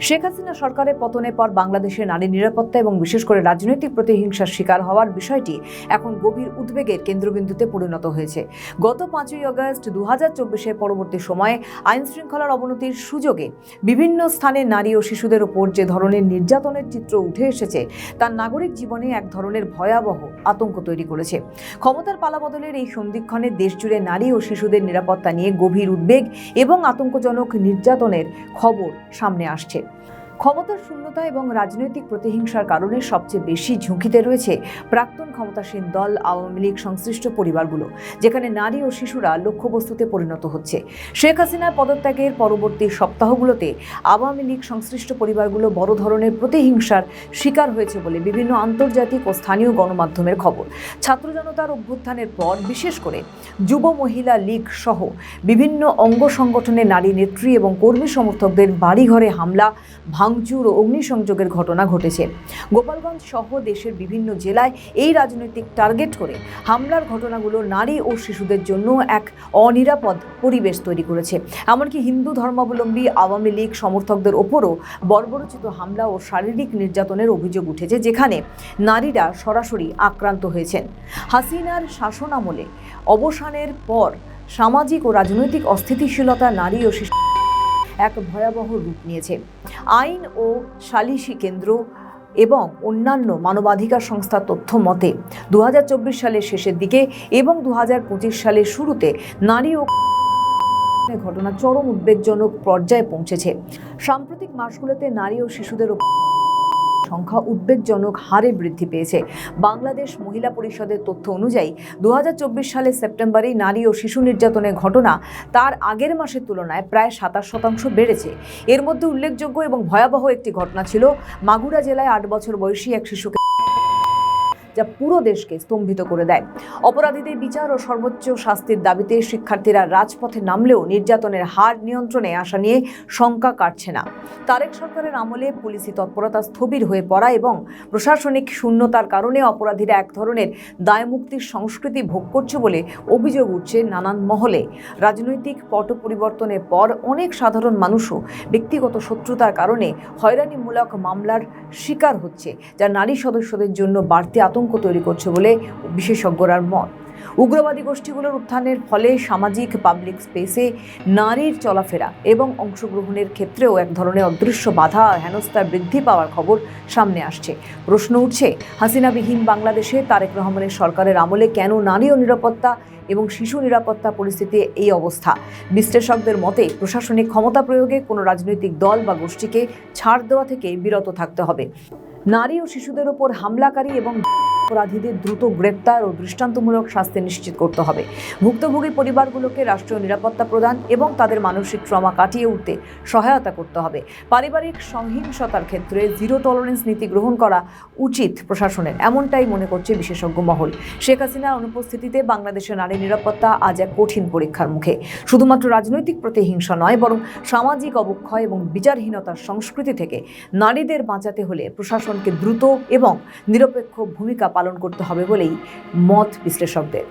শেখ হাসিনা সরকারের পতনের পর বাংলাদেশে নারী নিরাপত্তা এবং বিশেষ করে রাজনৈতিক প্রতিহিংসার শিকার হওয়ার বিষয়টি এখন গভীর উদ্বেগের কেন্দ্রবিন্দুতে পরিণত হয়েছে। গত 5ই আগস্ট 2024 পরবর্তী সময়ে আইন শৃঙ্খলার অবনতির সুযোগে বিভিন্ন স্থানে নারী ও শিশুদের উপর যে ধরনের নির্যাতনের চিত্র উঠে এসেছে তা নাগরিক জীবনে এক ধরনের ভয়াবহ আতঙ্ক তৈরি করেছে। ক্ষমতার পালাবদলের এই সন্ধিক্ষণে দেশজুড়ে নারী ও শিশুদের নিরাপত্তা নিয়ে গভীর উদ্বেগ এবং আতঙ্কজনক নির্যাতনের খবর সামনে আসছে। ক্ষমতার শূন্যতা এবং রাজনৈতিক প্রতিহিংসার কারণে সবচেয়ে বেশি ঝুঁকিতে রয়েছে প্রাক্তন ক্ষমতাসীন দল আওয়ামী লীগ সংশ্লিষ্ট পরিবারগুলো, যেখানে নারী ও শিশুরা লক্ষ্যবস্তুতে পরিণত হচ্ছে। শেখ হাসিনার পদত্যাগের পরবর্তী সপ্তাহগুলোতে আওয়ামী লীগ সংশ্লিষ্ট পরিবারগুলো বড় ধরনের প্রতিহিংসার শিকার হয়েছে বলে বিভিন্ন আন্তর্জাতিক ও স্থানীয় গণমাধ্যমের খবর। ছাত্র জনতার অভ্যুত্থানের পর বিশেষ করে যুব মহিলা লীগ সহ বিভিন্ন অঙ্গ সংগঠনের নারী নেত্রী এবং কর্মী সমর্থকদের বাড়িঘরে হামলা, ভাঙচুর ও অগ্নিসংযোগের ঘটনা ঘটেছে। গোপালগঞ্জ সহ দেশের বিভিন্ন জেলায় এই রাজনৈতিক টার্গেট করে হামলার ঘটনাগুলো নারী ও শিশুদের জন্য এক অনিরাপদ পরিবেশ তৈরি করেছে। এমনকি হিন্দু ধর্মাবলম্বী আওয়ামী লীগ সমর্থকদের ওপরও বর্বরোচিত হামলা ও শারীরিক নির্যাতনের অভিযোগ উঠেছে, যেখানে নারীরা সরাসরি আক্রান্ত হয়েছেন। হাসিনার শাসনামলে অবসানের পর সামাজিক ও রাজনৈতিক অস্থিতিশীলতা নারী ও শিশু এক ভয়াবহ রূপ নিয়েছে। আইন ও সালিশি কেন্দ্র এবং অন্যান্য মানবাধিকার সংস্থার তথ্য মতে 2024 সালের শেষের দিকে এবং 2025 সালের শুরুতে নারী ও ঘটনা চরম উদ্বেগজনক পর্যায়ে পৌঁছেছে। সাম্প্রতিক মাসগুলোতে নারী ও শিশুদের সংখ্যা উদ্বেগজনক হারে বৃদ্ধি পেয়েছে। বাংলাদেশ মহিলা পরিষদের তথ্য অনুযায়ী 2024 সালের সেপ্টেম্বরে নারী ও শিশু নির্যাতনের ঘটনা তার আগের মাসের তুলনায় প্রায় 27% বেড়েছে। এর মধ্যে উল্লেখযোগ্য এবং ভয়াবহ একটি ঘটনা ছিল মাগুরা জেলায় 8 বছর বয়সী এক শিশুকে, যা পুরো দেশকে স্তম্ভিত করে দেয়। অপরাধীদের বিচার ও সর্বোচ্চ শাস্তির দাবিতে শিক্ষার্থীরা রাজপথে নামলেও নির্যাতনের হার নিয়ন্ত্রণে আসা নিয়ে শঙ্কা কাটছে না। তারেক সরকারের আমলে পুলিশি তৎপরতা স্থবির হয়ে পড়া এবং প্রশাসনিক শূন্যতার কারণে অপরাধীরা এক ধরনের দায়মুক্তির সংস্কৃতি ভোগ করছে বলে অভিযোগ উঠছে নানান মহলে। রাজনৈতিক পট পরিবর্তনের পর অনেক সাধারণ মানুষও ব্যক্তিগত শত্রুতার কারণে হয়রানিমূলক মামলার শিকার হচ্ছে, যা নারী সদস্যদের জন্য বাড়তি আতঙ্ক তৈরি করছে বলে বিশেষজ্ঞরা মত। উগ্রবাদী গোষ্ঠীগুলোর উত্থানের ফলে সামাজিক পাবলিক স্পেসে নারীর চলাফেরা এবং অংশগ্রহণের ক্ষেত্রেও এক ধরনের অদৃশ্য বাধা হেনস্থার বৃদ্ধি পাওয়ার খবর সামনে আসছে। প্রশ্ন উঠছে, হাসিনাবিহীন বাংলাদেশে তারেক রহমানের সরকারের আমলে কেন নারী ও নিরাপত্তা এবং শিশু নিরাপত্তা পরিস্থিতি এই অবস্থা? বিশ্লেষকদের মতে প্রশাসনিক ক্ষমতা প্রয়োগে কোনো রাজনৈতিক দল বা গোষ্ঠীকে ছাড় দেওয়া থেকে বিরত থাকতে হবে। নারী ও শিশুদের উপর হামলাকারী এবং অপরাধীদের দ্রুত গ্রেপ্তার ও দৃষ্টান্তমূলক শাস্তি নিশ্চিত করতে হবে। ভুক্তভোগী পরিবারগুলোকে রাষ্ট্রীয় নিরাপত্তা প্রদান এবং তাদের মানসিক ট্রমা কাটিয়ে উঠতে সহায়তা করতে হবে। পারিবারিক সহিংসতার ক্ষেত্রে জিরো টলারেন্স নীতি গ্রহণ করা উচিত প্রশাসনের, এমনটাই মনে করছে বিশেষজ্ঞ মহল। শেখ হাসিনার অনুপস্থিতিতে বাংলাদেশের নারী নিরাপত্তা আজ এক কঠিন পরীক্ষার মুখে। শুধুমাত্র রাজনৈতিক প্রতিহিংসা নয়, বরং সামাজিক অবক্ষয় এবং বিচারহীনতার সংস্কৃতি থেকে নারীদের বাঁচাতে হলে প্রশাসনকে দ্রুত এবং নিরপেক্ষ ভূমিকা পালন করতে হবে বলেই মত বিশ্লেষকদের।